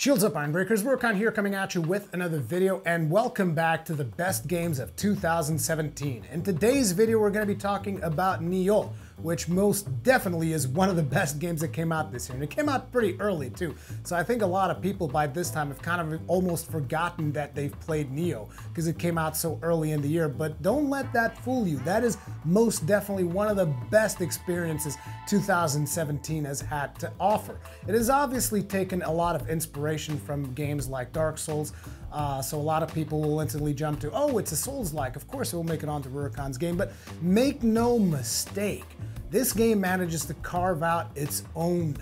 Shields up, Ironbreakers. Rurikhan here, coming at you with another video, and welcome back to the best games of 2017. In today's video, we're going to be talking about Nioh, which most definitely is one of the best games that came out this year. And it came out pretty early too. So I think a lot of people by this time have kind of almost forgotten that they've played Nioh because it came out so early in the year. But don't let that fool you. That is most definitely one of the best experiences 2017 has had to offer. It has obviously taken a lot of inspiration from games like Dark Souls. So a lot of people will instantly jump to, oh, it's a Souls-like. Of course it will make it onto Rurikhan's game, but make no mistake, this game manages to carve out its own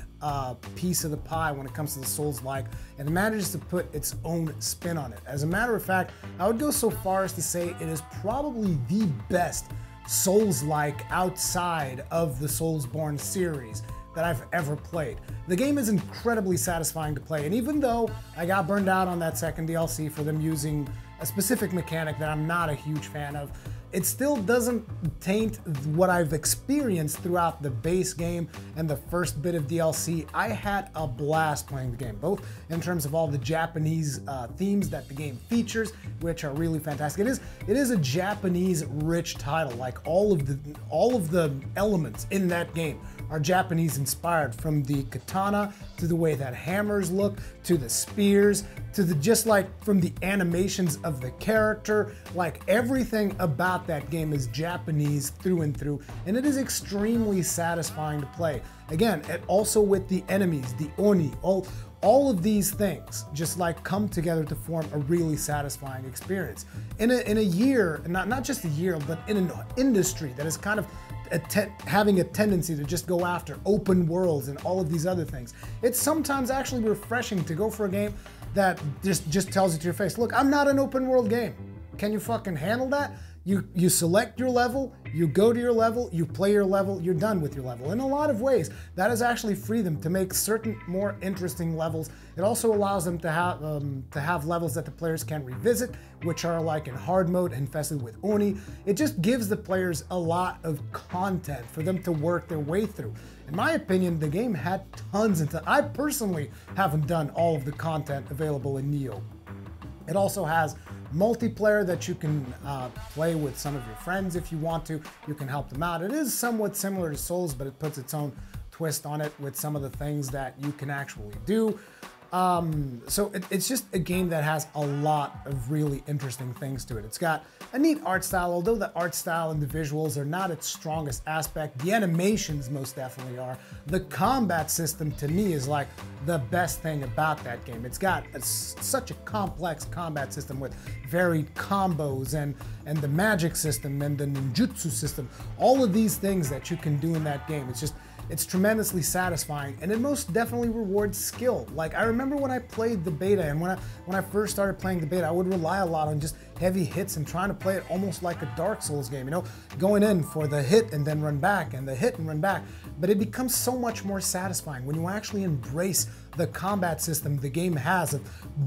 piece of the pie when it comes to the Souls-like, and it manages to put its own spin on it. As a matter of fact, I would go so far as to say it is probably the best Souls-like outside of the Soulsborne series that I've ever played. The game is incredibly satisfying to play, and even though I got burned out on that second DLC for them using a specific mechanic that I'm not a huge fan of, it still doesn't taint what I've experienced throughout the base game and the first bit of DLC. I had a blast playing the game, both in terms of all the Japanese themes that the game features, which are really fantastic. It is a Japanese rich title. Like all of the elements in that game are Japanese inspired, from the katana to the way that hammers look, to the spears, to the just like from the animations of the character. Like everything about that game is Japanese through and through, and it is extremely satisfying to play. Again, and also with the enemies, the Oni, all of these things just like come together to form a really satisfying experience. In a year, not just a year, but in an industry that is kind of having a tendency to just go after open worlds and all of these other things, it's sometimes actually refreshing to go for a game that just tells you to your face, look, I'm not an open world game. Can you fucking handle that? You select your level, you go to your level, you play your level, you're done with your level. In a lot of ways, that has actually freed them to make certain more interesting levels. It also allows them to have levels that the players can revisit, which are like in hard mode, infested with Oni. It just gives the players a lot of content for them to work their way through. In my opinion, the game had tons and tons. I personally haven't done all of the content available in Nioh. It also has multiplayer that you can play with some of your friends if you want to. You can help them out. It is somewhat similar to Souls, but it puts its own twist on it with some of the things that you can actually do. So it's just a game that has a lot of really interesting things to it. It's got a neat art style, although the art style and the visuals are not its strongest aspect. The animations most definitely are. The combat system to me is like the best thing about that game. It's got such a complex combat system with varied combos and the magic system and the ninjutsu system. All of these things that you can do in that game. It's tremendously satisfying, and it most definitely rewards skill. Like, I remember when I played the beta, and when I first started playing the beta, I would rely a lot on just heavy hits and trying to play it almost like a Dark Souls game, you know, going in for the hit and then run back, and the hit and run back. But it becomes so much more satisfying when you actually embrace the combat system the game has of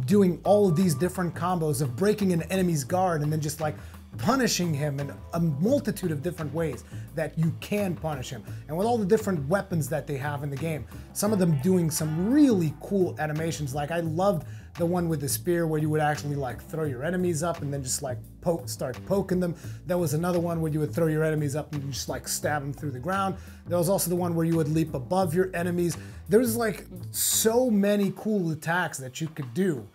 doing all of these different combos, of breaking an enemy's guard and then just like punishing him in a multitude of different ways that you can punish him. And with all the different weapons that they have in the game, some of them doing some really cool animations. Like I loved the one with the spear where you would actually like throw your enemies up and then just like start poking them. There was another one where you would throw your enemies up and just like stab them through the ground. There was also the one where you would leap above your enemies. There's like so many cool attacks that you could do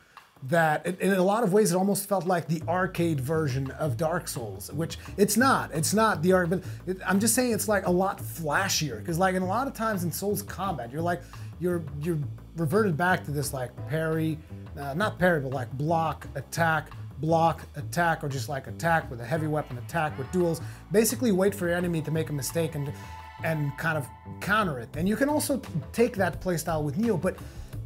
that in a lot of ways it almost felt like the arcade version of Dark Souls, which it's not the arcade, but I'm just saying it's like a lot flashier, because like in a lot of times in Souls combat, you're reverted back to this like parry, not parry, but like block, attack, or just like attack with a heavy weapon, attack with duels. Basically wait for your enemy to make a mistake and kind of counter it. And you can also take that playstyle with Nioh, but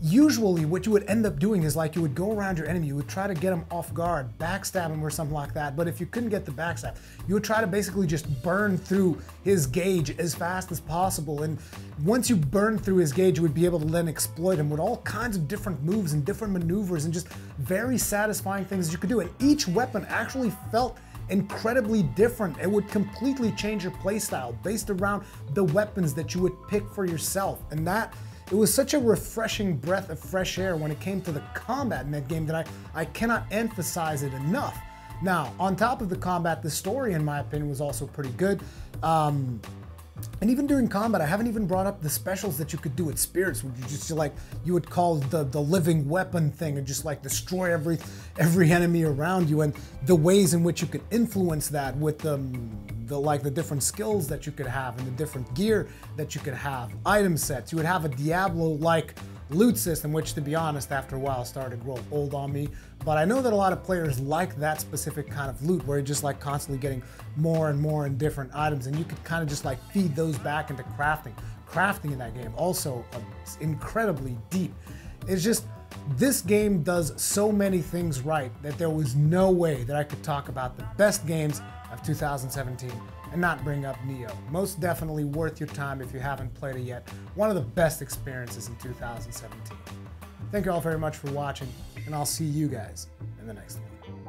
usually what you would end up doing is like you would go around your enemy, you would try to get him off guard, backstab him or something like that. But if you couldn't get the backstab, you would try to basically just burn through his gauge as fast as possible. And once you burn through his gauge, you would be able to then exploit him with all kinds of different moves and different maneuvers and just very satisfying things you could do. And each weapon actually felt incredibly different. It would completely change your playstyle based around the weapons that you would pick for yourself. And that it was such a refreshing breath of fresh air when it came to the combat in that game that I cannot emphasize it enough. Now, on top of the combat, the story, in my opinion, was also pretty good. And even during combat, I haven't even brought up the specials that you could do with spirits, which you just like, you would call the living weapon thing and just like destroy every enemy around you, and the ways in which you could influence that with the different skills that you could have and the different gear that you could have, item sets. You would have a Diablo-like loot system, which, to be honest, after a while started to grow old on me. But I know that a lot of players like that specific kind of loot where you're just like constantly getting more and more in different items, and you could kind of just like feed those back into crafting. Crafting in that game also incredibly deep. It's just, this game does so many things right that there was no way that I could talk about the best games of 2017 and not bring up Nioh. Most definitely worth your time if you haven't played it yet. One of the best experiences in 2017. Thank you all very much for watching, and I'll see you guys in the next one.